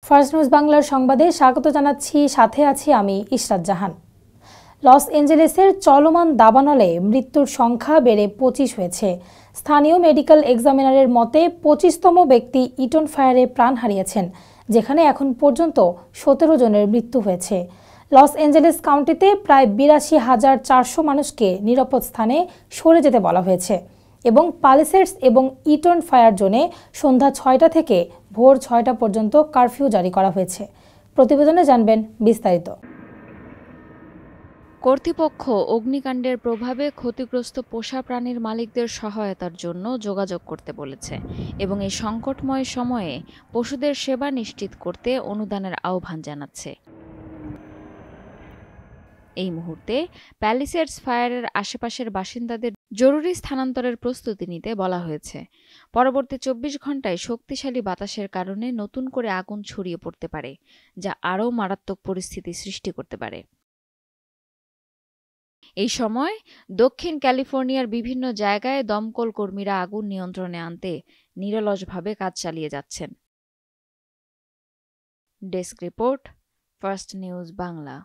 First news বাংলার সংবাদে স্বাগত জানাচ্ছি, সাথে আছি আমি ইশরাত জাহান। লস এঞ্জেলেসের চলমান দাবানলে মৃত্যুর সংখ্যা বেড়ে 25 হয়েছে। স্থানীয় মেডিকেল এক্সামিনারের মতে 25তম ব্যক্তি ইটন ফায়ারে প্রাণ হারিয়েছেন, যেখানে এখন পর্যন্ত 17 জনের মৃত্যু হয়েছে। লস এঞ্জেলেস কাউন্টিতে প্রায় 82,400 মানুষকে নিরাপদ স্থানে সরে যেতে বলা হয়েছে এবং প্যালিসেডস এবং ইটন ফায়ার জোনে সন্ধ্যা 6টা থেকে ভোর 6টা পর্যন্ত কারফিউ জারি করা হয়েছে। প্রতিবেদনে জানবেন বিস্তারিত। কর্তৃপক্ষ অগ্নিকাণ্ডের প্রভাবে ক্ষতিগ্রস্ত পোষা প্রাণীর মালিকদের সহায়তার জন্য যোগাযোগ করতে বলেছে এবং এই সংকটময় সময়ে পশুদের সেবা নিশ্চিত করতে অনুদানের আহ্বান জানাচ্ছে। এই মুহূর্তে প্যালিসেডস ফায়ারের আশেপাশের বাসিন্দাদের জরুরি স্থানান্তরের প্রস্তুতি নিতে বলা হয়েছে। পরবর্তী 24 ঘণ্টায় শক্তিশালী বাতাসের কারণে নতুন করে আগুন ছড়িয়ে পড়তে পারে, যা আরও মারাত্মক পরিস্থিতি সৃষ্টি করতে পারে। এই সময় দক্ষিণ ক্যালিফোর্নিয়ার বিভিন্ন জায়গায় দমকল কর্মীরা আগুন নিয়ন্ত্রণে আনতে নিরলসভাবে কাজ চালিয়ে যাচ্ছেন। Desk report, first news Bangla.